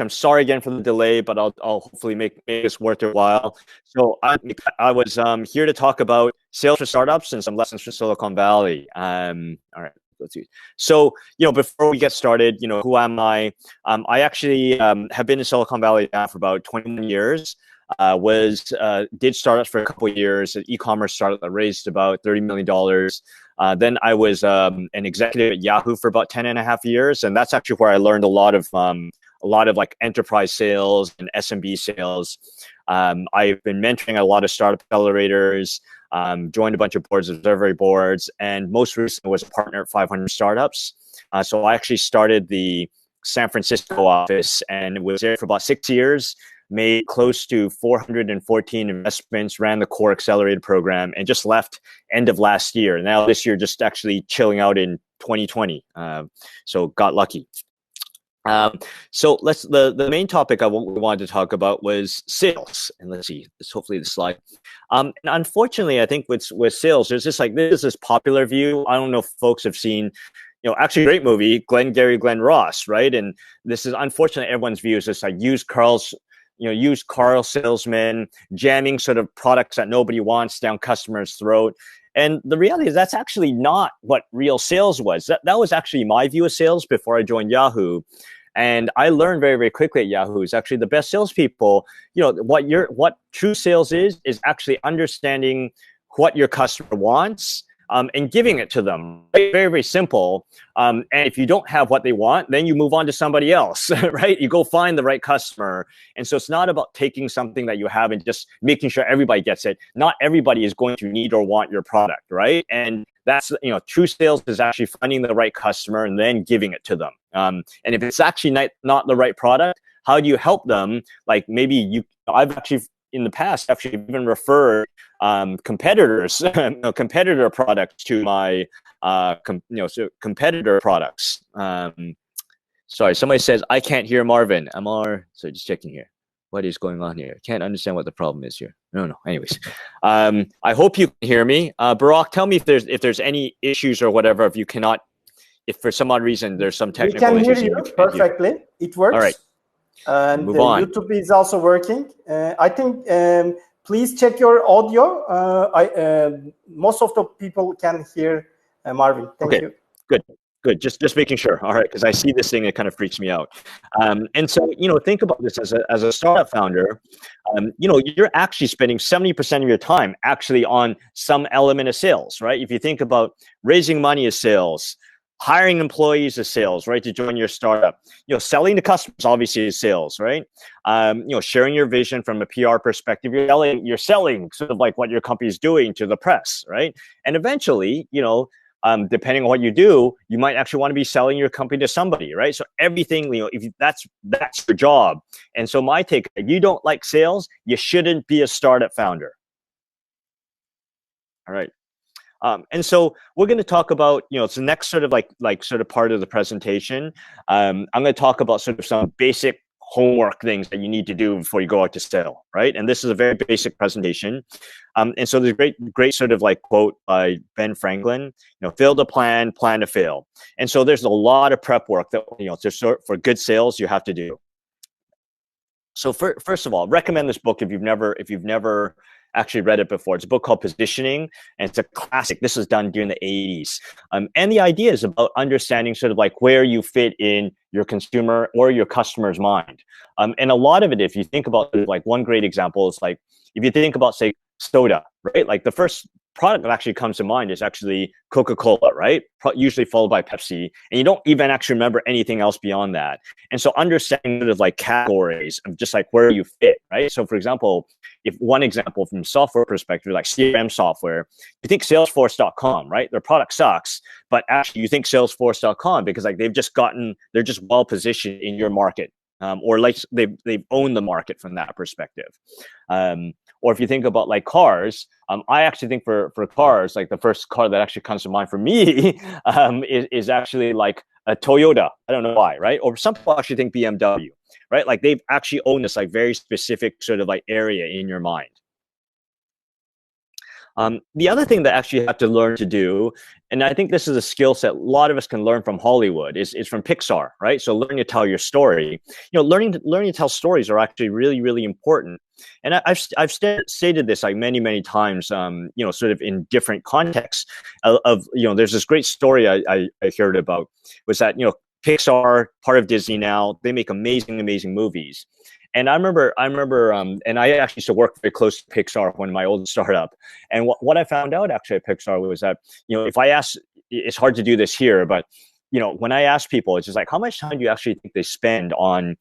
I'm sorry again for the delay, but I'll hopefully make this worth your while. So I was here to talk about sales for startups and some lessons from Silicon Valley. All right, let's see. So before we get started, who am I? I actually have been in Silicon Valley now for about 21 years. Did startups for a couple of years, an e-commerce startup that raised about $30 million. Then I was an executive at Yahoo for about 10 and a half years, and that's actually where I learned a lot of like enterprise sales and SMB sales. I've been mentoring a lot of startup accelerators, joined a bunch of boards, observatory boards, and most recently was a partner at 500 startups. So I actually started the San Francisco office and was there for about 6 years, made close to 414 investments, ran the core accelerator program, and just left end of last year. Now this year, just actually chilling out in 2020. So got lucky. So the main topic we wanted to talk about was sales. And let's see, hopefully the slide. And unfortunately, I think with sales, there's this popular view. I don't know if folks have seen, actually great movie, Glenn Ross, right? And this is unfortunately everyone's view is this like used car salesmen jamming sort of products that nobody wants down customers' throat. And the reality is that's actually not what real sales was. That was actually my view of sales before I joined Yahoo. And I learned very, very quickly at Yahoo is actually the best salespeople, what true sales is actually understanding what your customer wants, and giving it to them. Very, very simple. And if you don't have what they want, then you move on to somebody else, right? You go find the right customer. And so it's not about taking something that you have and just making sure everybody gets it. Not everybody is going to need or want your product, right? And that's, true sales is actually finding the right customer and then giving it to them. And if it's actually not the right product, how do you help them? Like maybe I've actually in the past actually even referred competitors, competitor products to my, competitor products. Sorry, somebody says, I can't hear Marvin. So just checking here. What is going on here? I can't understand what the problem is here. No. Anyways, I hope you can hear me. Barak, tell me if there's any issues or whatever, if for some odd reason there's some technical issues. We can hear you perfectly. It works. All right. And Move on. YouTube is also working. I think please check your audio. Most of the people can hear Marvin. Thank you. Good. Just making sure. All right, because I see this thing, it kind of freaks me out. And so think about this as a startup founder. You're actually spending 70% of your time actually on some element of sales, right? If you think about raising money as sales, hiring employees as sales, right, to join your startup. Selling to customers obviously is sales, right? Sharing your vision from a PR perspective. You're selling sort of like what your company is doing to the press, right? And eventually, depending on what you do, you might actually want to be selling your company to somebody, right? So everything, if that's your job. And so my take, if you don't like sales, you shouldn't be a startup founder. All right. And so we're going to talk about, it's the next sort of sort of part of the presentation. I'm going to talk about sort of some basic homework things that you need to do before you go out to sell, right? And this is a very basic presentation. And so there's a great sort of quote by Ben Franklin, fail to plan to fail. And so there's a lot of prep work that, for good sales you have to do. So first of all, recommend this book if you've never actually read it before. It's a book called Positioning, and it's a classic. This was done during the 80s. And the idea is about understanding sort of where you fit in your consumer or your customer's mind. And a lot of it, if you think about one great example is if you think about, say, soda, right? The first product that actually comes to mind is actually Coca-Cola, right? Usually followed by Pepsi. And you don't even actually remember anything else beyond that. And so understanding sort of categories of just where you fit, right? So for example, if one example from software perspective, like CRM software, you think Salesforce.com, right? Their product sucks, but actually you think Salesforce.com because they're just well positioned in your market. Or they've owned the market from that perspective. Or if you think about cars, I actually think for cars, the first car that actually comes to mind for me is actually a Toyota. I don't know why, right? Or some people actually think BMW, right? They've actually owned this very specific sort of area in your mind. The other thing that actually you have to learn to do and I think this is a skill set a lot of us can learn from Hollywood, is from Pixar, right? So learning to tell your story, learning to tell stories are actually really, really important. And I've stated this like many times, sort of in different contexts of there's this great story I heard about, was that, Pixar, part of Disney now, they make amazing movies. And I remember, and I actually used to work very close to Pixar when my old startup. And what I found out actually at Pixar was that, if I ask, it's hard to do this here, but, when I ask people, it's just like, how much time do you actually think they spend on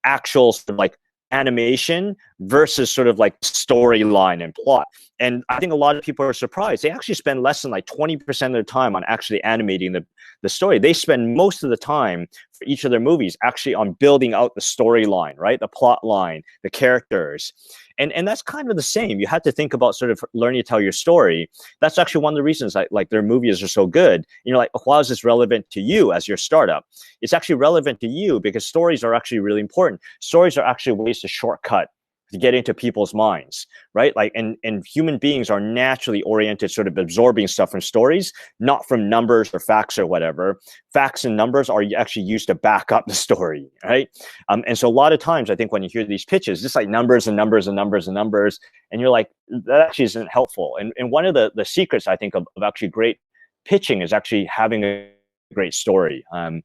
actual sort of like animation versus sort of like storyline and plot? And I think a lot of people are surprised. They actually spend less than like 20% of their time on actually animating the story. They spend most of the time for each of their movies actually on building out the storyline, right? The plot line, the characters. And that's kind of the same. You have to think about sort of learning to tell your story. That's actually one of the reasons like their movies are so good. And you're like, why is this relevant to you as your startup? It's actually relevant to you because stories are actually really important. Stories are actually ways to shortcut to get into people's minds, right? Like, and human beings are naturally oriented, sort of absorbing stuff from stories, not from numbers or facts or whatever. Facts and numbers are actually used to back up the story, right? And so a lot of times, I think when you hear these pitches, just like numbers and numbers and numbers and numbers, and you're like, that actually isn't helpful. And one of the secrets, I think, of actually great pitching is actually having a great story. And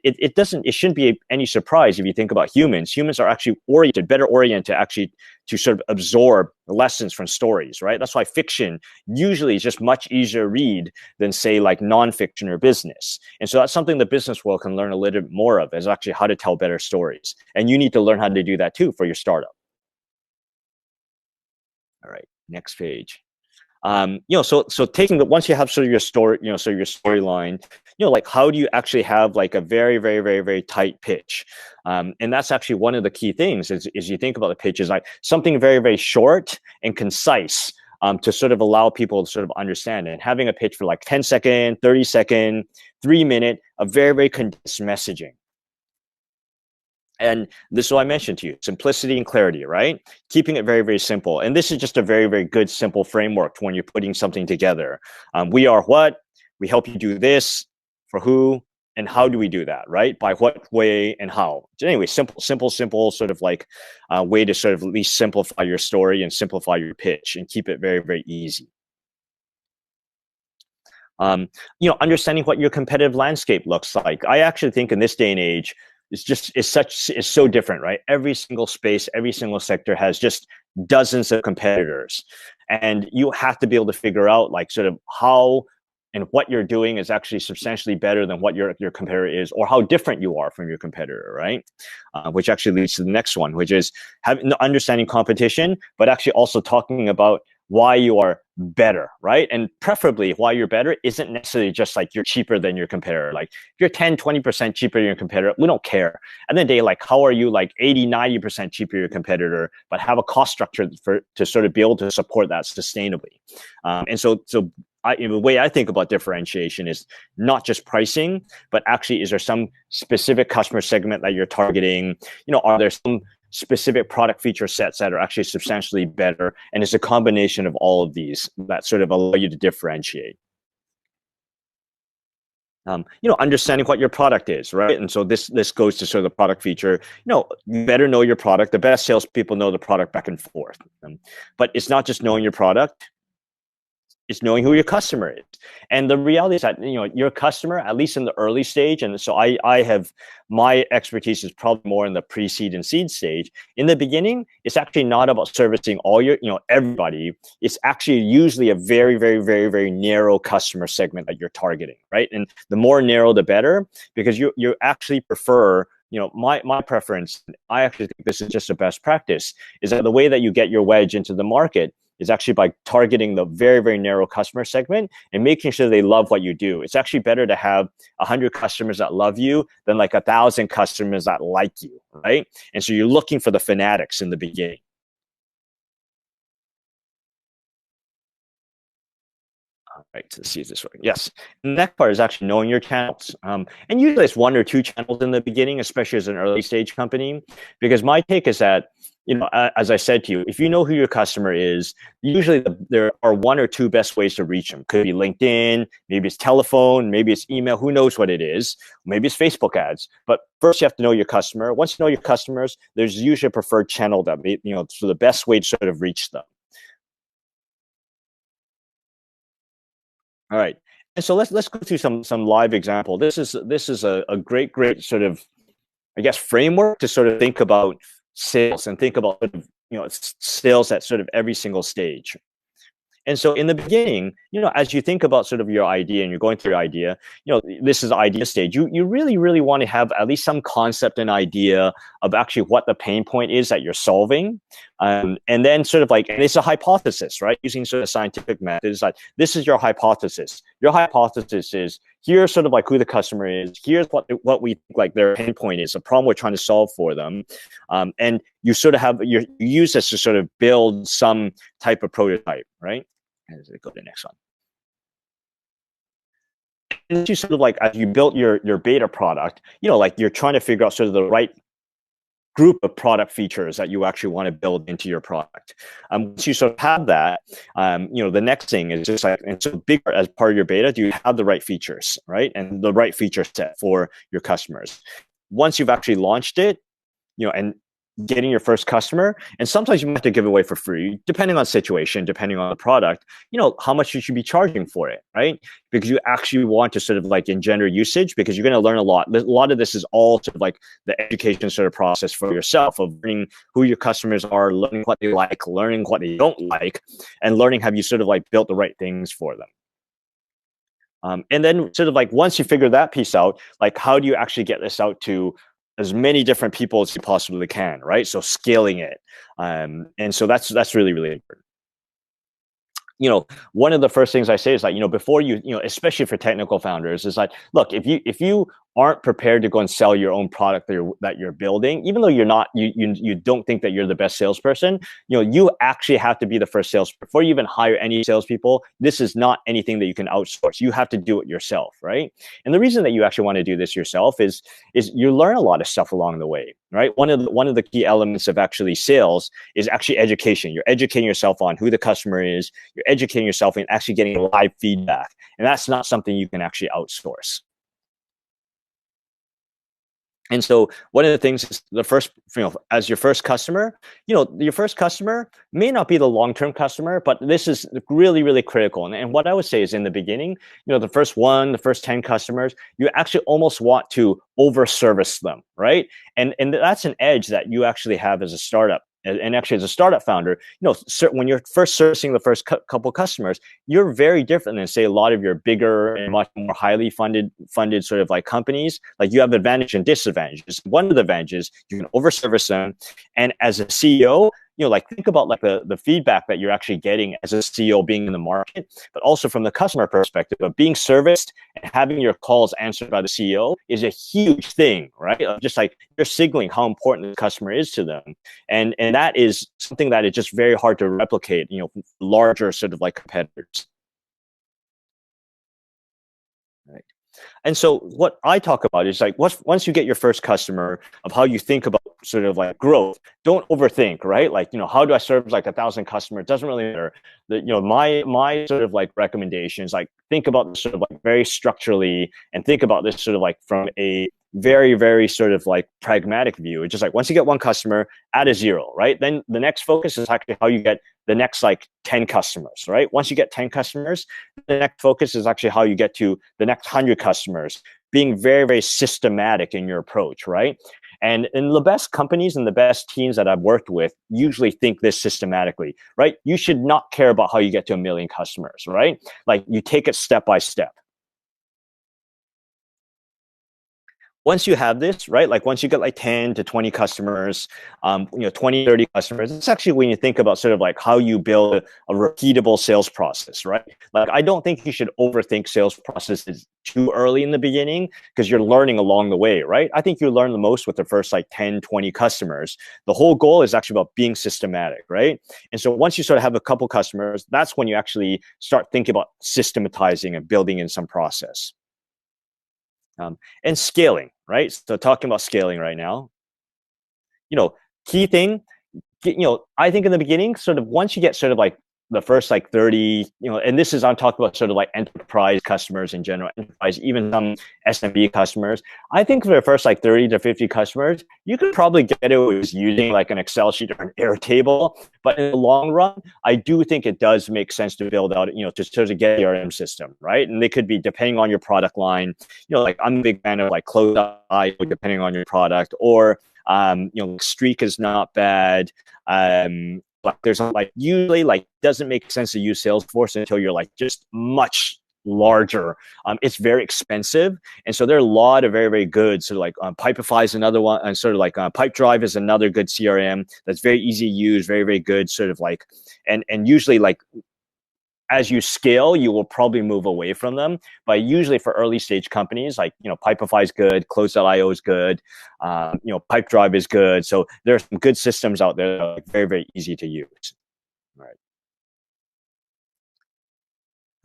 it shouldn't be any surprise if you think about humans. Humans are actually better oriented actually to sort of absorb lessons from stories, right? That's why fiction usually is just much easier to read than, say, like nonfiction or business. And so that's something the business world can learn a little bit more of, is actually how to tell better stories. And you need to learn how to do that too for your startup. All right, next page. So taking once you have sort of your story, so your storyline, like how do you actually have like a very tight pitch? And that's actually one of the key things is you think about the pitch is like something very short and concise, to sort of allow people to sort of understand it. And having a pitch for like 10-second, 30-second, 3-minute, a very condensed messaging. And this is what I mentioned to you, simplicity and clarity, right? Keeping it very simple. And this is just a very good, simple framework when you're putting something together. We are what? We help you do this, for who, and how do we do that, right? By what way and how. Anyway, simple sort of like way to sort of at least simplify your story and simplify your pitch and keep it very easy. Understanding what your competitive landscape looks like. I actually think in this day and age, is so different, right? Every single space, every single sector has just dozens of competitors, and you have to be able to figure out like sort of how and what you're doing is actually substantially better than what your competitor is, or how different you are from your competitor, right? Which actually leads to the next one, which is understanding competition, but actually also talking about why you are better, right? And preferably why you're better isn't necessarily just like you're cheaper than your competitor. Like if you're 10-20% cheaper than your competitor, we don't care. And then like, how are you like 80-90% cheaper than your competitor, but have a cost structure to sort of be able to support that sustainably. And so the way I think about differentiation is not just pricing, but actually, is there some specific customer segment that you're targeting? Are there some specific product feature sets that are actually substantially better? And it's a combination of all of these that sort of allow you to differentiate. Understanding what your product is, right? And so this goes to sort of the product feature. You better know your product. The best salespeople know the product back and forth. But it's not just knowing your product. It's knowing who your customer is. And the reality is that, your customer, at least in the early stage, and so I have, my expertise is probably more in the pre-seed and seed stage. In the beginning, it's actually not about servicing all your, everybody. It's actually usually a very narrow customer segment that you're targeting, right? And the more narrow, the better, because you actually prefer, my preference, I actually think this is just a best practice, is that the way that you get your wedge into the market is actually by targeting the very narrow customer segment and making sure they love what you do. It's actually better to have 100 customers that love you than like 1,000 customers that like you, right? And so you're looking for the fanatics in the beginning. All right, let's see if this works. Yes. The next part is actually knowing your channels. And usually it's 1 or 2 channels in the beginning, especially as an early stage company, because my take is that you know, as I said to you, if you know who your customer is, usually there are one or two best ways to reach them. Could be LinkedIn, maybe it's telephone, maybe it's email, who knows what it is. Maybe it's Facebook ads. But first you have to know your customer. Once you know your customers, there's usually a preferred channel that, you know, so the best way to sort of reach them. All right. And so let's go through some live example. This is a great sort of, I guess, framework to sort of think about sales and think about sort of, you know, sales at sort of every single stage. And so in the beginning, you know, as you think about sort of your idea and you're going through your idea, you know, this is idea stage. You really want to have at least some concept and idea of actually what the pain point is that you're solving. And then sort of like, and it's a hypothesis, right? Using sort of scientific methods, like this is your hypothesis. Your hypothesis is here's sort of like who the customer is. Here's what we think like their pain point is, a problem we're trying to solve for them. And you sort of have, you use this to sort of build some type of prototype, right? As I go to the next one. And you sort of like, as you built your beta product, you know, like you're trying to figure out sort of the right group of product features that you actually want to build into your product. Once you sort of have that, you know, the next thing is just like, and so bigger as part of your beta, do you have the right features, right? And the right feature set for your customers. Once you've actually launched it, you know, and getting your first customer, and sometimes you might have to give away for free, depending on situation, depending on the product, you know, how much you should be charging for it, right? Because you actually want to sort of like engender usage, because you're going to learn a lot. A lot of this is all sort of like the education sort of process for yourself of learning who your customers are, learning what they like, learning what they don't like, and learning have you sort of like built the right things for them. And then sort of like once you figure that piece out, like how do you actually get this out to as many different people as you possibly can, right? So scaling it. And so that's really important. You know, one of the first things I say is like, you know, before you know, especially for technical founders, is like, look, if you aren't prepared to go and sell your own product that you're building, even though you're not, you don't think that you're the best salesperson, you know, you actually have to be the first sales before you even hire any salespeople. This is not anything that you can outsource. You have to do it yourself, right? And the reason that you actually want to do this yourself is you learn a lot of stuff along the way, right? One of the key elements of actually sales is actually education. You're educating yourself on who the customer is. You're educating yourself and actually getting live feedback, and that's not something you can actually outsource. And so one of the things is the first, you know, as your first customer, you know, your first customer may not be the long-term customer, but this is really critical. And what I would say is in the beginning, you know, the first 10 customers, you actually almost want to over-service them, right? And that's an edge that you actually have as a startup. And actually, as a startup founder, you know, when you're first servicing the first couple customers, you're very different than, say, a lot of your bigger and much more highly funded sort of like companies. Like you have advantage and disadvantages. One of the advantages, you can over-service them. And as a CEO, you know, like think about like the feedback that you're actually getting as a CEO being in the market, but also from the customer perspective of being serviced and having your calls answered by the CEO is a huge thing, right? Just like you're signaling how important the customer is to them. And that is something that is just very hard to replicate, you know, larger sort of like competitors. Right. And so what I talk about is like once you get your first customer, of how you think about sort of like growth, don't overthink, right? Like, you know, how do I serve like 1,000 customers? It doesn't really matter. You know, my sort of like recommendations, like think about this sort of like very structurally, and think about this sort of like from a very sort of like pragmatic view. It's just like once you get one customer, add a zero, right? Then the next focus is actually how you get the next like 10 customers, right? Once you get 10 customers, the next focus is actually how you get to the next 100 customers, being very systematic in your approach, right? And the best companies and the best teams that I've worked with usually think this systematically, right? You should not care about how you get to 1 million customers, right? Like you take it step by step. Once you have this, right, like once you get like 10 to 20 customers, you know, 20, 30 customers, it's actually when you think about sort of like how you build a repeatable sales process, right? Like, I don't think you should overthink sales processes too early in the beginning, because you're learning along the way, right? I think you learn the most with the first like 10, 20 customers. The whole goal is actually about being systematic, right? And so once you sort of have a couple customers, that's when you actually start thinking about systematizing and building in some process. And scaling, right? So talking about scaling right now, you know, key thing, I think in the beginning, sort of once you get sort of like the first like 30, and this is, I'm talking about sort of like enterprise customers in general, enterprise, even some SMB customers. I think for the first like 30 to 50 customers, you could probably get it with using like an Excel sheet or an Airtable. But in the long run, I do think it does make sense to build out, to sort of get a CRM system, right? And they could be, depending on your product line, like I'm a big fan of like Close.io, depending on your product, or Streak is not bad. But there's like usually like doesn't make sense to use Salesforce until you're like just much larger. It's very expensive, and so there are a lot of very, very good. So like Pipefy is another one, and sort of like Pipedrive is another good CRM that's very easy to use, very, very good. Sort of like, and usually like, as you scale, you will probably move away from them. But usually for early stage companies, like, Pipefy is good, Close.io is good, Pipedrive is good. So there are some good systems out there that are like very, very easy to use.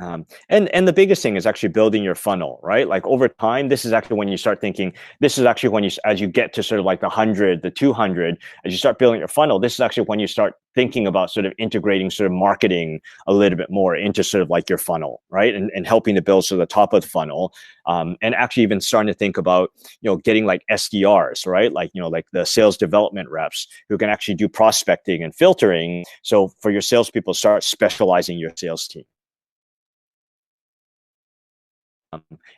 All right. And the biggest thing is actually building your funnel, right? Like over time, this is actually when you start thinking, this is actually when as you get to sort of like the 100, the 200, as you start building your funnel, this is actually when you start thinking about sort of integrating sort of marketing a little bit more into sort of like your funnel, right? And helping to build sort of the top of the funnel. And actually even starting to think about, getting like SDRs, right? Like, like the sales development reps who can actually do prospecting and filtering. So for your salespeople, start specializing your sales team.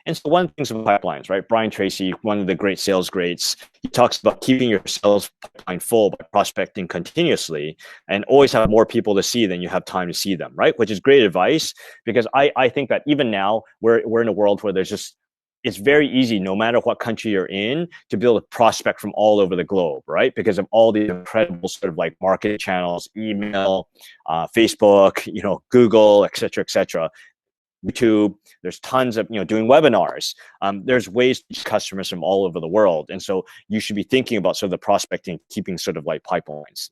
And so one of the things with pipelines, right? Brian Tracy, one of the great sales greats, he talks about keeping your sales pipeline full by prospecting continuously and always have more people to see than you have time to see them, right? Which is great advice, because I think that even now we're in a world where it's very easy, no matter what country you're in, to build a prospect from all over the globe, right? Because of all the incredible sort of like marketing channels, email, Facebook, Google, et cetera, YouTube. There's tons of, doing webinars. There's ways to reach customers from all over the world. And so you should be thinking about sort of the prospecting, keeping sort of like pipelines.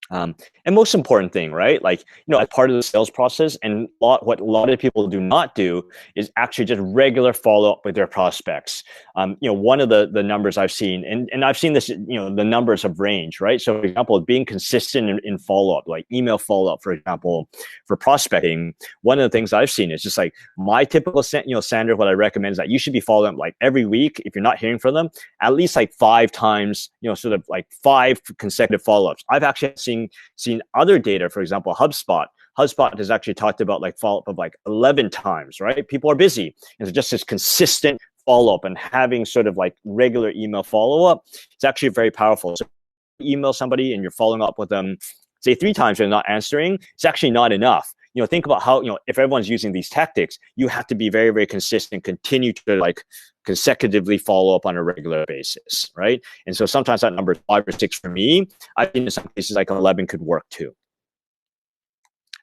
And most important thing, right? Like, as part of the sales process, and what a lot of people do not do is actually just regular follow-up with their prospects. One of the numbers I've seen, and I've seen this, the numbers have ranged, right? So for example, being consistent in follow-up, like email follow-up, for example, for prospecting, one of the things I've seen is just like my typical, standard, what I recommend is that you should be following up like every week. If you're not hearing from them, at least like 5 times, sort of like 5 consecutive follow-ups. I've actually seen other data, for example, HubSpot has actually talked about like follow-up of like 11 times, right? People are busy. And so just this consistent follow-up and having sort of like regular email follow-up, it's actually very powerful. So email somebody and you're following up with them, say 3 times and they're not answering, it's actually not enough. Think about how, if everyone's using these tactics, you have to be very, very consistent, continue to like consecutively follow up on a regular basis, right? And so sometimes that number is 5 or 6 for me. I think in some cases like 11 could work too.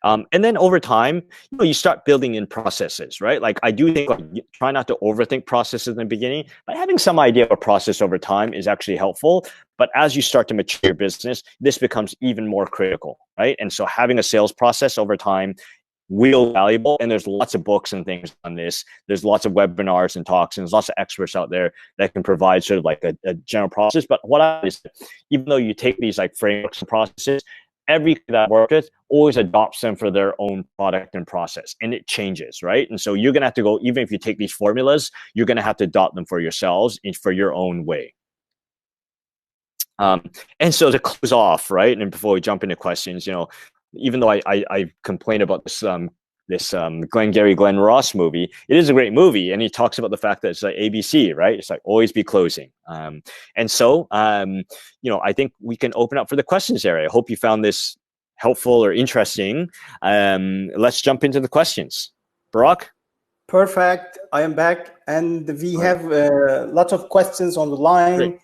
And then over time, you start building in processes, right? Like I do think try not to overthink processes in the beginning, but having some idea of a process over time is actually helpful. But as you start to mature your business, this becomes even more critical, right? And so having a sales process over time will be valuable. And there's lots of books and things on this. There's lots of webinars and talks, and there's lots of experts out there that can provide sort of like a general process. But even though you take these like frameworks and processes, every that works with always adopts them for their own product and process, and it changes, right? And so you're going to have to go, even if you take these formulas, you're going to have to adopt them for yourselves and for your own way. And so to close off, right, and before we jump into questions, even though I complain about this Glenn Ross movie, it is a great movie, and he talks about the fact that it's like ABC, right? It's like always be closing. And so I think we can open up for the questions area. I hope you found this helpful or interesting. Let's jump into the questions. Barak? Perfect. I am back, and we have lots of questions on the line.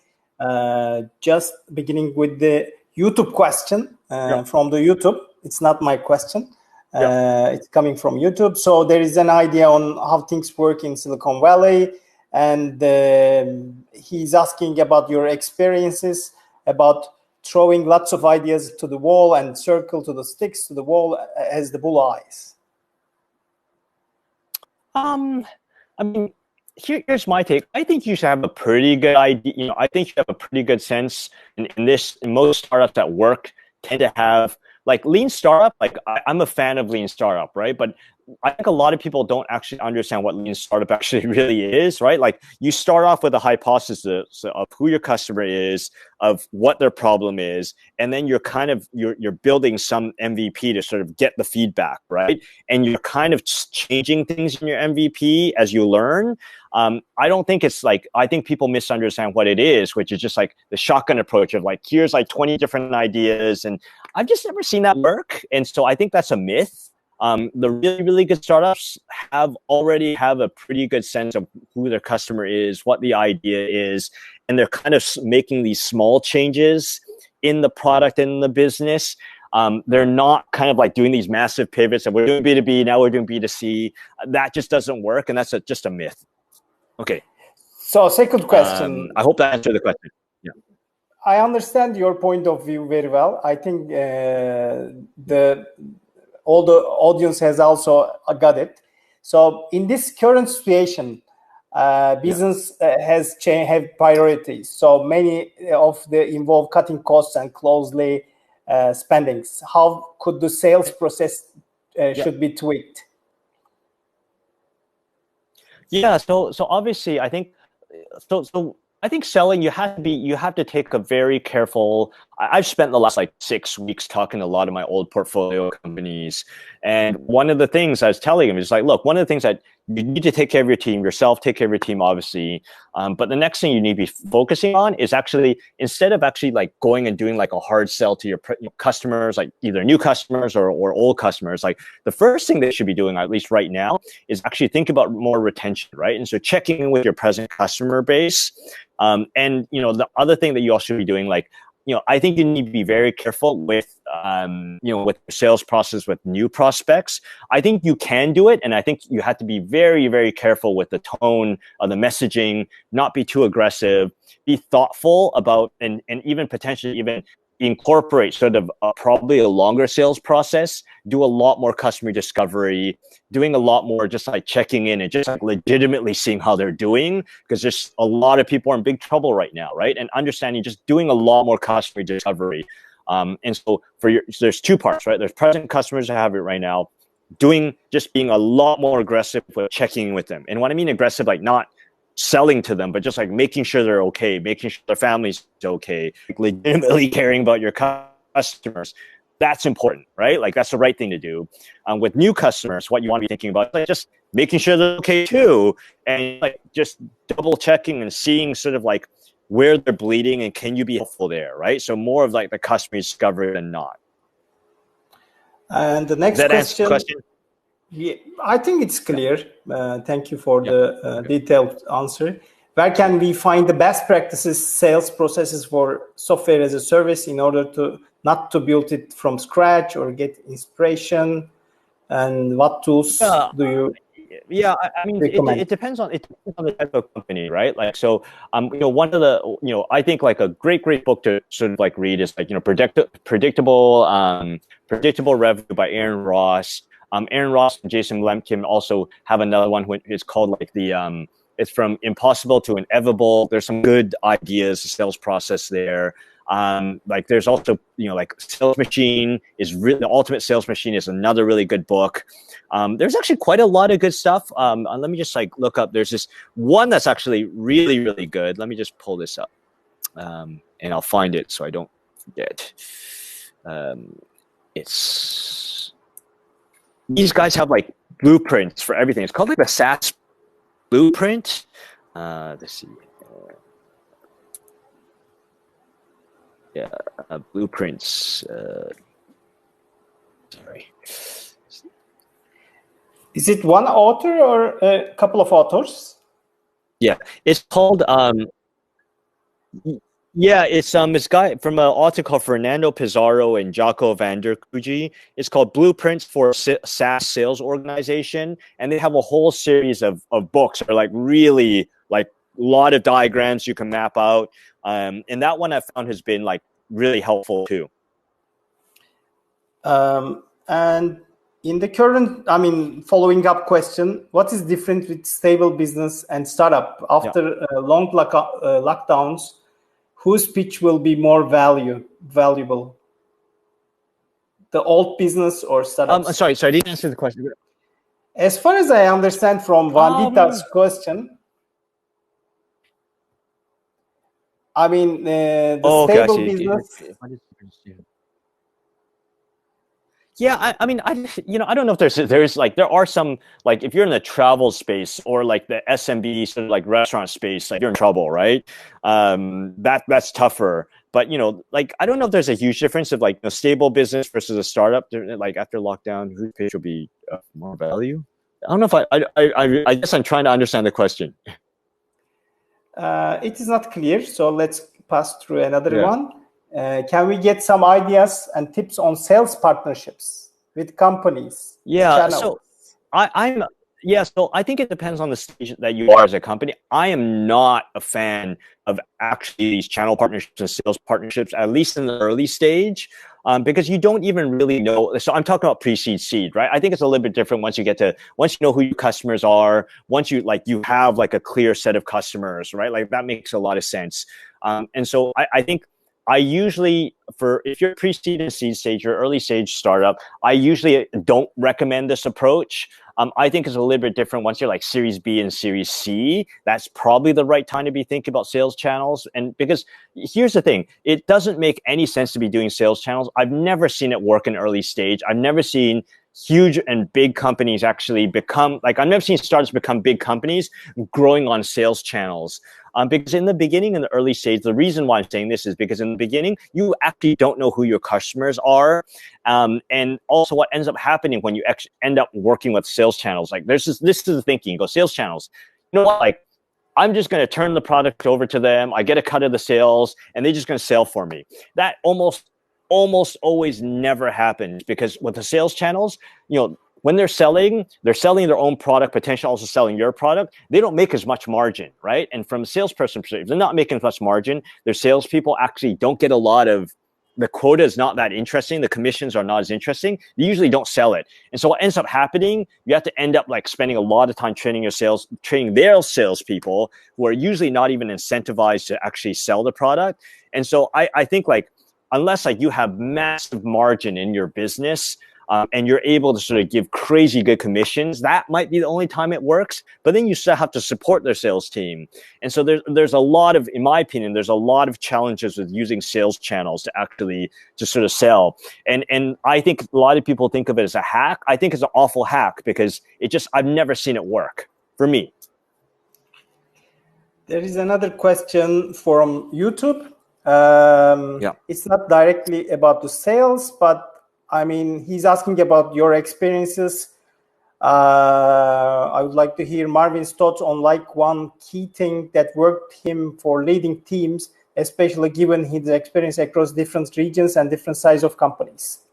Just beginning with the YouTube question from the YouTube. It's not my question. It's coming from YouTube. So there is an idea on how things work in Silicon Valley. And he's asking about your experiences about throwing lots of ideas to the wall and circle to the sticks to the wall as the bull eyes. I mean, here's my take. I think you should have a pretty good idea. I think you have a pretty good sense in most startups that work tend to have like lean startup. Like I'm a fan of lean startup, right? But I think a lot of people don't actually understand what lean startup actually really is, right? Like you start off with a hypothesis of who your customer is, of what their problem is, and then you're building some MVP to sort of get the feedback, right? And you're kind of changing things in your MVP as you learn. I don't think it's like, I think people misunderstand what it is, which is just like the shotgun approach of like, here's like 20 different ideas. And I've just never seen that work. And so I think that's a myth. The really, really good startups already have a pretty good sense of who their customer is, what the idea is, and they're kind of making these small changes in the product and in the business. They're not kind of like doing these massive pivots and we're doing B2B, now we're doing B2C. That just doesn't work, and that's just a myth. Okay. So second question. I hope that answered the question. Yeah. I understand your point of view very well. I think all the audience has also got it. So in this current situation, business has have priorities. So many of the involve cutting costs and closely spendings. How could the sales process should be tweaked? Yeah. So obviously, I think I think selling, you have to take a very careful. I've spent the last like 6 weeks talking to a lot of my old portfolio companies, and one of the things I was telling them is like, look, one of the things that you need to take care of your team yourself, take care of your team, obviously. But the next thing you need to be focusing on is actually, instead of actually like going and doing like a hard sell to your customers, like either new customers or old customers, like the first thing they should be doing, at least right now, is actually think about more retention, right? And so checking in with your present customer base. And the other thing that you also should be doing, like, I think you need to be very careful with, with the sales process with new prospects. I think you can do it, and I think you have to be very, very careful with the tone of the messaging, not be too aggressive, be thoughtful about, and even potentially even incorporate sort of probably a longer sales process, do a lot more customer discovery, doing a lot more just like checking in and just like legitimately seeing how they're doing, because there's a lot of people are in big trouble right now, right? And understanding, just doing a lot more customer discovery. And so there's two parts, right? There's present customers that have it right now, being a lot more aggressive with checking in with them. And what I mean aggressive, like not selling to them, but just like making sure they're okay, making sure their family's okay, like legitimately caring about your customers. That's important, right? Like that's the right thing to do. With new customers, what you want to be thinking about, like just making sure they're okay too, and like just double checking and seeing sort of like where they're bleeding and can you be helpful there, right? So more of like the customer discovery than not. And the next Does that answer the question? Yeah, I think it's clear. Thank you for the detailed answer. Where can we find the best practices, sales processes for software as a service in order to not to build it from scratch or get inspiration? And what tools do you? Yeah, I mean, it depends on the type of company, right? Like, so, one of the, I think like a great book to sort of like read is like, predictable revenue by Aaron Ross. Aaron Ross and Jason Lemkin also have another one which is called like it's from impossible to inevitable. There's some good ideas, the sales process there. Like there's also, like Sales Machine the Ultimate Sales Machine is another really good book. There's actually quite a lot of good stuff. Let me just like look up. There's this one that's actually really, really good. Let me just pull this up, and I'll find it so I don't forget. These guys have like blueprints for everything. It's called like the SAAS blueprint. Let's see. Blueprints. Sorry. Is it one author or a couple of authors? Yeah, it's called. It's this guy from an author called Fernando Pizarro and Jaco van der Kuji. It's called Blueprints for SaaS Sales Organization, and they have a whole series of books that are like really like a lot of diagrams you can map out. And that one I found has been like really helpful too. And In the current, following up question, what is different with stable business and startup after long lockdowns? Whose pitch will be more valuable? The old business or startups? Sorry, I didn't answer the question. As far as I understand from Vandita's question, the stable business. Yeah, I don't know if there's like, there are some, like, if you're in the travel space or like the SMB sort of like restaurant space, like, you're in trouble, right? That's tougher. But, like, I don't know if there's a huge difference of like a stable business versus a startup. Like, after lockdown, whose pitch will be more value? I don't know if I guess I'm trying to understand the question. It is not clear, so let's pass through another one. Can we get some ideas and tips on sales partnerships with companies? Channels? So so I think it depends on the stage that you are as a company. I am not a fan of actually these channel partnerships and sales partnerships, at least in the early stage, because you don't even really know. So I'm talking about pre-seed, seed, right? I think it's a little bit different once you know who your customers are, once you have like a clear set of customers, right? Like, that makes a lot of sense. And so I think I usually, if you're pre-seed and seed stage or early stage startup, I usually don't recommend this approach. I think it's a little bit different once you're like Series B and Series C. That's probably the right time to be thinking about sales channels. And because here's the thing, it doesn't make any sense to be doing sales channels. I've never seen it work in early stage. I've never seen huge and big companies actually become, like, I've never seen startups become big companies growing on sales channels. Because in the beginning, in the early stage, the reason why I'm saying this is because in the beginning, you actually don't know who your customers are. And also what ends up happening when you end up working with sales channels, like, this is the thinking, you go sales channels, you know what, like, I'm just going to turn the product over to them. I get a cut of the sales and they're just going to sell for me. That almost always never happens, because with the sales channels, when they're selling their own product, potentially also selling your product, they don't make as much margin, right? And from a salesperson perspective, they're not making as much margin. Their salespeople actually don't get a lot of, the quota is not that interesting. The commissions are not as interesting. They usually don't sell it. And so what ends up happening, you have to end up like spending a lot of time training their salespeople, who are usually not even incentivized to actually sell the product. And so I think, like, unless like you have massive margin in your business, and you're able to sort of give crazy good commissions, that might be the only time it works. But then you still have to support their sales team. And so there's a lot of, in my opinion, there's a lot of challenges with using sales channels to sort of sell. And I think a lot of people think of it as a hack. I think it's an awful hack, because I've never seen it work for me. There is another question from YouTube. It's not directly about the sales, but he's asking about your experiences. I would like to hear Marvin's thoughts on like one key thing that worked him for leading teams, especially given his experience across different regions and different size of companies.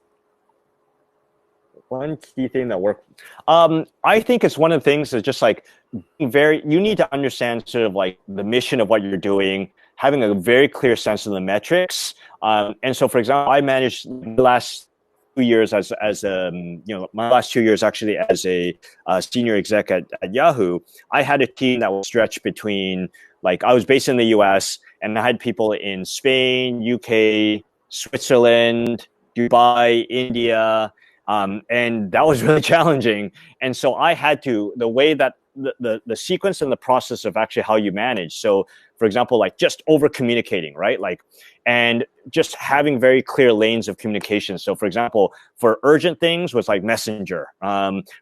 One key thing that worked. I think it's one of the things that's just like you need to understand sort of like the mission of what you're doing, having a very clear sense of the metrics. And so, for example, I managed the last 2 years my last 2 years actually as a senior exec at Yahoo. I had a team that was stretched between, like, I was based in the US and I had people in Spain, UK, Switzerland, Dubai, India, and that was really challenging. And so I had to, the way that the sequence and the process of actually how you manage. So, for example, like just over communicating, right? Like, and just having very clear lanes of communication. So, for example, for urgent things was like Messenger.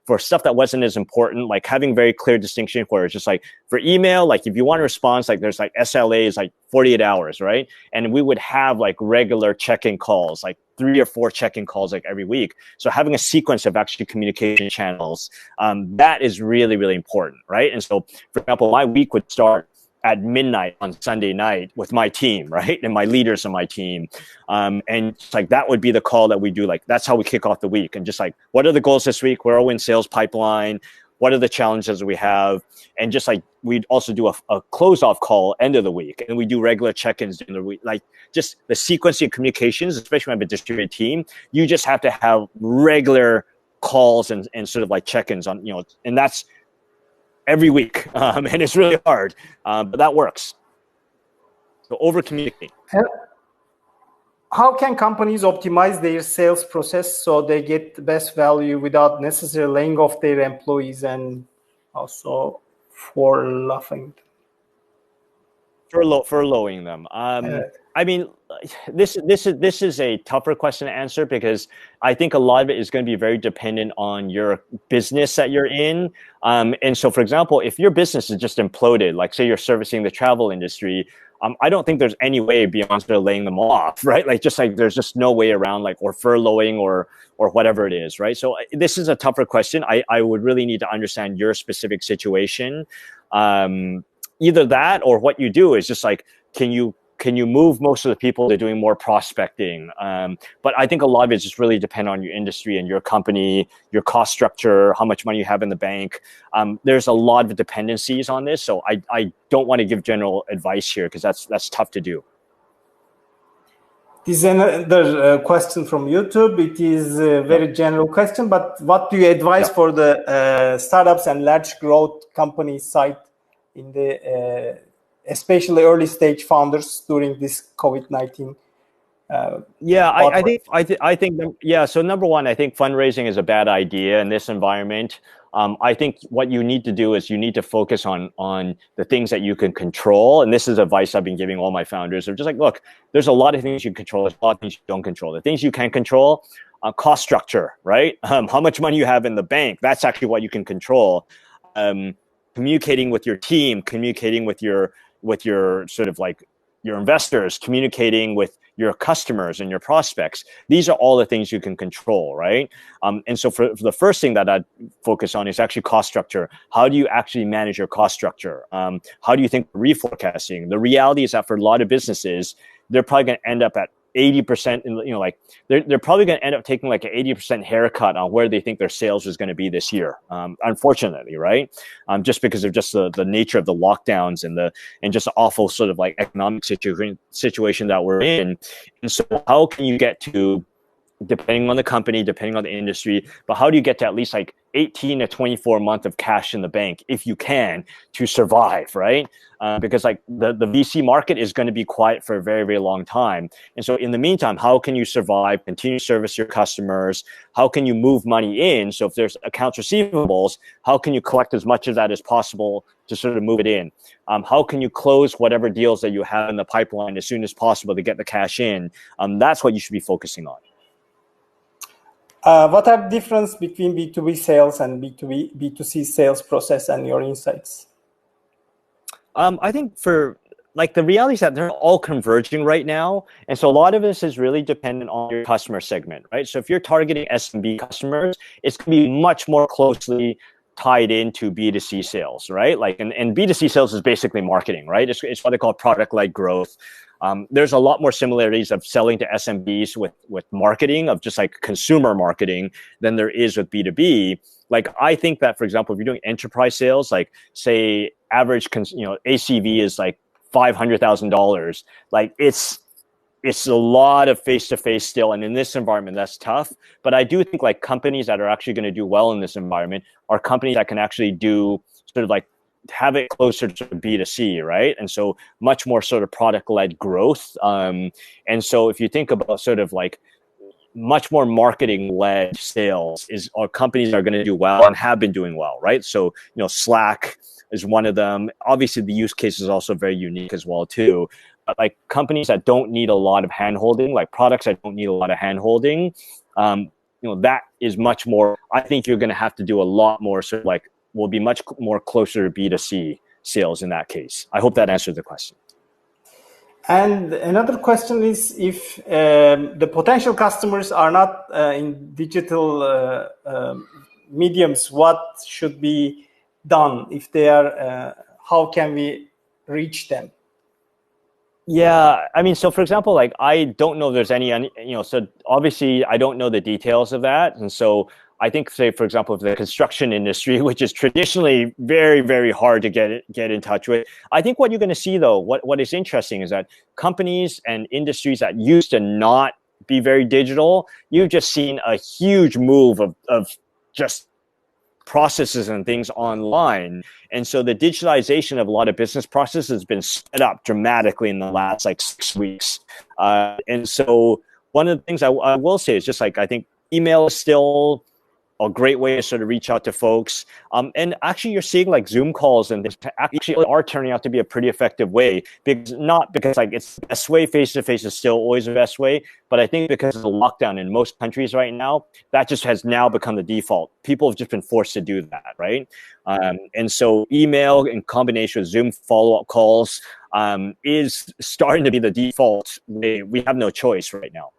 For stuff that wasn't as important, like having very clear distinction where it's just like for email, like if you want a response, like there's like SLAs, like 48 hours, right? And we would have like regular check-in calls, like 3 or 4 check-in calls like every week. So having a sequence of actually communication channels, that is really, really important, right? And so, for example, my week would start at midnight on Sunday night with my team, right? And my leaders on my team. And it's like, that would be the call that we do. Like, that's how we kick off the week. And just like, what are the goals this week? Where are we in sales pipeline? What are the challenges we have? And just like, we'd also do a close-off call end of the week. And we do regular check-ins during the week. Like, just the sequencing of communications, especially when I have a distributed team, you just have to have regular calls and sort of like check-ins on, and that's every week. And it's really hard, but that works. So over communicate. How can companies optimize their sales process so they get the best value without necessarily laying off their employees and also furloughing them? I mean, this is a tougher question to answer because I think a lot of it is going to be very dependent on your business that you're in. And so, for example, if your business is just imploded, like say you're servicing the travel industry, I don't think there's any way beyond sort of laying them off, right? Like there's just no way around or furloughing or whatever it is, right? So this is a tougher question. I would really need to understand your specific situation. Either that or what you do is just can you move most of the people to doing more prospecting? But I think a lot of it just really depend on your industry and your company, your cost structure, how much money you have in the bank. There's a lot of dependencies on this. So I don't want to give general advice here because that's tough to do. This is another question from YouTube. It is a very general question, but what do you advise for the startups and large growth companies side in the especially early stage founders during this COVID-19? I think so number one, I think fundraising is a bad idea in this environment. I think what you need to do is you need to focus on the things that you can control. And this is advice I've been giving all my founders. They're just look, there's a lot of things you control. There's a lot of things you don't control. The things you can control, cost structure, right? How much money you have in the bank, that's actually what you can control. Communicating with your team, communicating with your sort of your investors, communicating with your customers and your prospects. These are all the things you can control, right? And so for the first thing that I'd focus on is actually cost structure. How do you actually manage your cost structure? How do you think reforecasting? The reality is that for a lot of businesses, they're probably going to end up at 80%, they're probably going to end up taking an 80% haircut on where they think their sales is going to be this year. Unfortunately, right? Just because of just the nature of the lockdowns and just the awful sort of economic situation that we're in. And so how can you get to, depending on the company, depending on the industry, but how do you get to at least 18 to 24 months of cash in the bank, if you can, to survive, right? Because the VC market is going to be quiet for a very, very long time. And so in the meantime, how can you survive, continue to service your customers? How can you move money in? So if there's accounts receivables, how can you collect as much of that as possible to sort of move it in? How can you close whatever deals that you have in the pipeline as soon as possible to get the cash in? That's what you should be focusing on. What are the difference between B2B sales and B2C sales process and your insights? I think for the reality is that they're all converging right now. And so a lot of this is really dependent on your customer segment, right? So if you're targeting SMB customers, it's going to be much more closely tied into B2C sales, right? And B2C sales is basically marketing, right? It's what they call product-led growth. There's a lot more similarities of selling to SMBs with marketing, of just consumer marketing, than there is with B2B. I think that, for example, if you're doing enterprise sales, say average, ACV is $500,000. It's a lot of face-to-face still. And in this environment, that's tough. But I do think companies that are actually going to do well in this environment are companies that can actually do sort of have it closer to B2C, right? And so much more sort of product-led growth. And so if you think about sort of much more marketing-led sales are companies that are going to do well and have been doing well, right? So, Slack is one of them. Obviously, the use case is also very unique as well, too. But companies that don't need a lot of hand-holding, products that don't need a lot of hand-holding, that is much more, I think you're going to have to do a lot more sort of will be much more closer to B2C sales in that case. I hope that answered the question. And another question is, if the potential customers are not in digital mediums, what should be done? If they are, how can we reach them? Yeah, I mean, so for example, I don't know if there's any, so obviously I don't know the details of that. And so I think, say, for example, if the construction industry, which is traditionally very, very hard to get in touch with, I think what you're going to see, though, what is interesting is that companies and industries that used to not be very digital, you've just seen a huge move of just processes and things online. And so the digitalization of a lot of business processes has been sped up dramatically in the last like 6 weeks. And so one of the things I will say is just like, I think email is still a great way to sort of reach out to folks. And actually you're seeing like Zoom calls and things actually are turning out to be a pretty effective way, because not because like it's the best way, face-to-face is still always the best way, but I think because of the lockdown in most countries right now, that just has now become the default. People have just been forced to do that, right? And so email in combination with Zoom follow-up calls is starting to be the default way. We have no choice right now.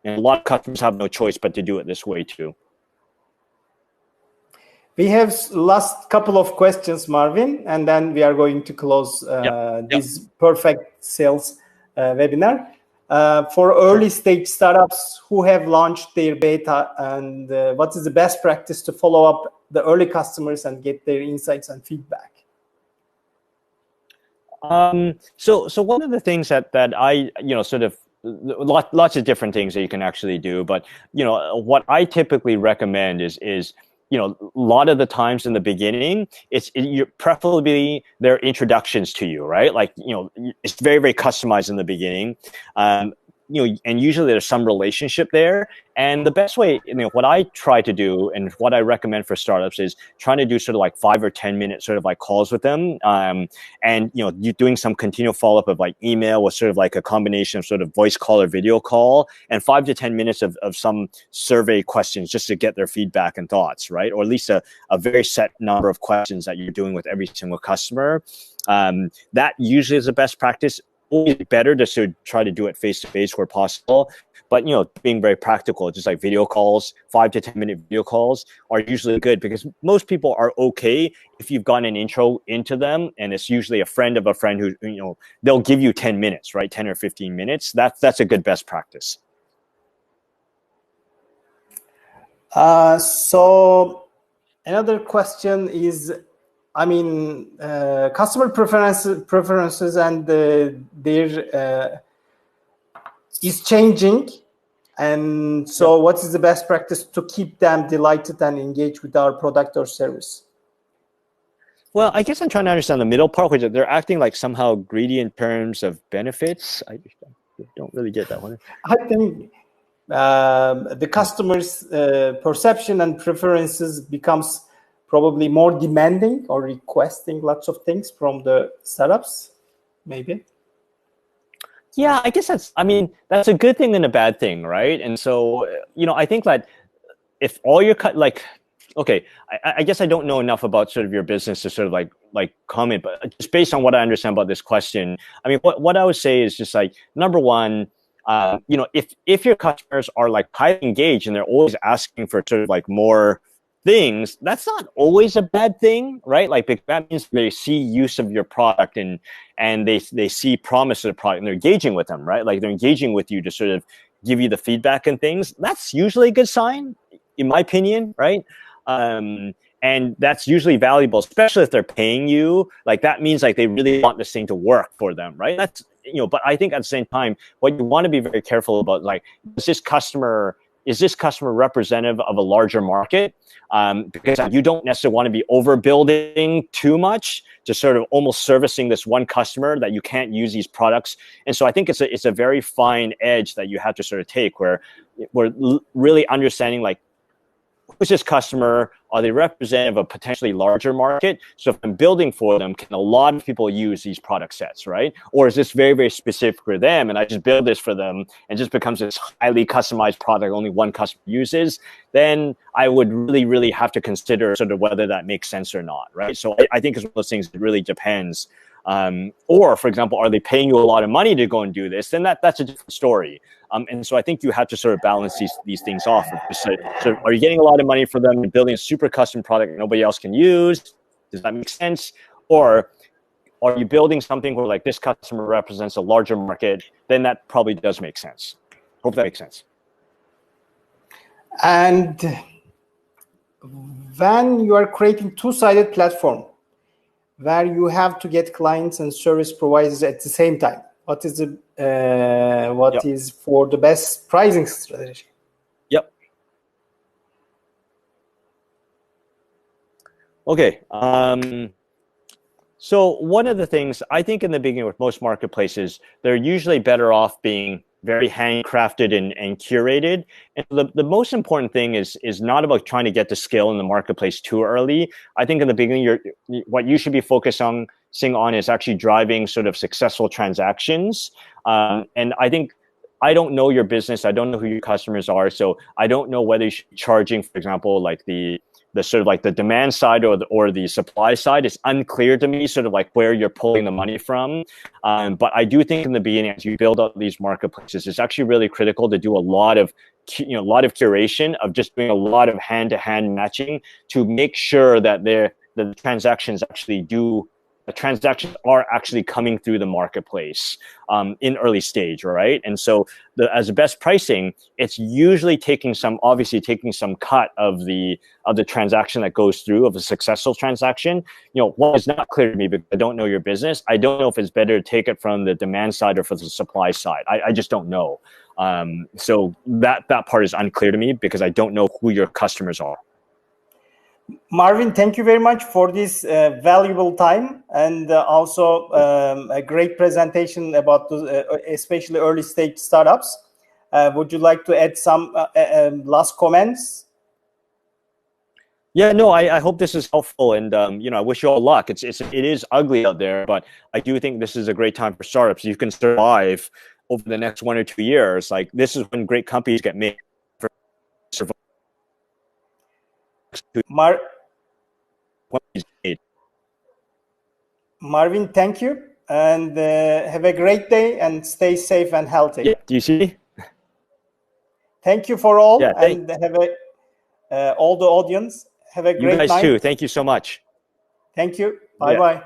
And a lot of customers have no choice but to do it this way too. We have last couple of questions, Marvin, and then we are going to close this perfect sales webinar. For early stage startups who have launched their beta, and what is the best practice to follow up the early customers and get their insights and feedback? So one of the things that I, sort of, lots of different things that you can actually do, but what I typically recommend is a lot of the times in the beginning, you're preferably their introductions to you, right? Like, it's very, very customized in the beginning. And usually there's some relationship there. And the best way, what I try to do and what I recommend for startups is trying to do sort of like 5 or 10 minute sort of like calls with them. And, you're doing some continual follow-up of like email with sort of like a combination of sort of voice call or video call, and 5 to 10 minutes of some survey questions just to get their feedback and thoughts, right? Or at least a very set number of questions that you're doing with every single customer. That usually is the best practice. Always better to sort of try to do it face-to-face where possible. But, being very practical, just like video calls, 5 to 10 minute video calls are usually good, because most people are okay if you've gotten an intro into them, and it's usually a friend of a friend who, they'll give you 10 minutes, right? 10 or 15 minutes. That's a good best practice. So another question is, customer preferences and their is changing, and so what is the best practice to keep them delighted and engaged with our product or service? Well, I guess I'm trying to understand the middle part, which is they're acting like somehow greedy in terms of benefits. I don't really get that one. I think the customer's perception and preferences becomes probably more demanding or requesting lots of things from the startups, maybe. Yeah, I guess that's a good thing and a bad thing, right? And so, I think that if all your I guess I don't know enough about sort of your business to sort of like comment, but just based on what I understand about this question, what I would say is just like, number one, if your customers are like highly engaged and they're always asking for sort of like more things, that's not always a bad thing, right? Like, that means they see use of your product and they see promise of the product and they're engaging with them, right? Like, they're engaging with you to sort of give you the feedback and things. That's usually a good sign, in my opinion, right? And that's usually valuable, especially if they're paying you. Like, that means like they really want this thing to work for them, right? That's, but I think at the same time, what you want to be very careful about, like, is this customer representative of a larger market? Because you don't necessarily want to be overbuilding too much to sort of almost servicing this one customer that you can't use these products. And so I think it's a very fine edge that you have to sort of take, where we're really understanding, like, who's this customer? Are they representative of a potentially larger market? So if I'm building for them, can a lot of people use these product sets, right? Or is this very, very specific for them, and I just build this for them and just becomes this highly customized product only one customer uses? Then I would really, really have to consider sort of whether that makes sense or not, right? So I think it's one of those things that really depends. Or, for example, are they paying you a lot of money to go and do this? Then that's a different story. And so I think you have to sort of balance these things off. So are you getting a lot of money for them and building a super custom product that nobody else can use? Does that make sense? Or are you building something where, like, this customer represents a larger market? Then that probably does make sense. Hope that makes sense. And when you are creating two-sided platform, where you have to get clients and service providers at the same time, what is is for the best pricing strategy? Okay. So one of the things I think in the beginning with most marketplaces, they're usually better off being very handcrafted and curated. And the most important thing is not about trying to get to scale in the marketplace too early. I think in the beginning, what you should be focusing on is actually driving sort of successful transactions. And I think I don't know your business. I don't know who your customers are. So I don't know whether you should be charging, for example, like the sort of like the demand side or the supply side. Is unclear to me, sort of like where you're pulling the money from. But I do think in the beginning, as you build up these marketplaces, it's actually really critical to do a lot of curation, of just doing a lot of hand-to-hand matching to make sure that the transactions are actually coming through the marketplace in early stage, right? And so as a best pricing, it's usually obviously taking some cut of the transaction that goes through, of a successful transaction. What is not clear to me, because I don't know your business, I don't know if it's better to take it from the demand side or from the supply side. I just don't know. So that part is unclear to me because I don't know who your customers are. Marvin, thank you very much for this valuable time, and also a great presentation about especially early stage startups. Would you like to add some last comments? Yeah, no, I hope this is helpful, and I wish you all luck. It is ugly out there, but I do think this is a great time for startups. You can survive over the next 1 or 2 years. Like, this is when great companies get made. Marvin, thank you, and have a great day, and stay safe and healthy. Yeah, do you see? Thank you for all, yeah, and have all the audience. Have a great night. You guys too. Thank you so much. Thank you. Bye-bye.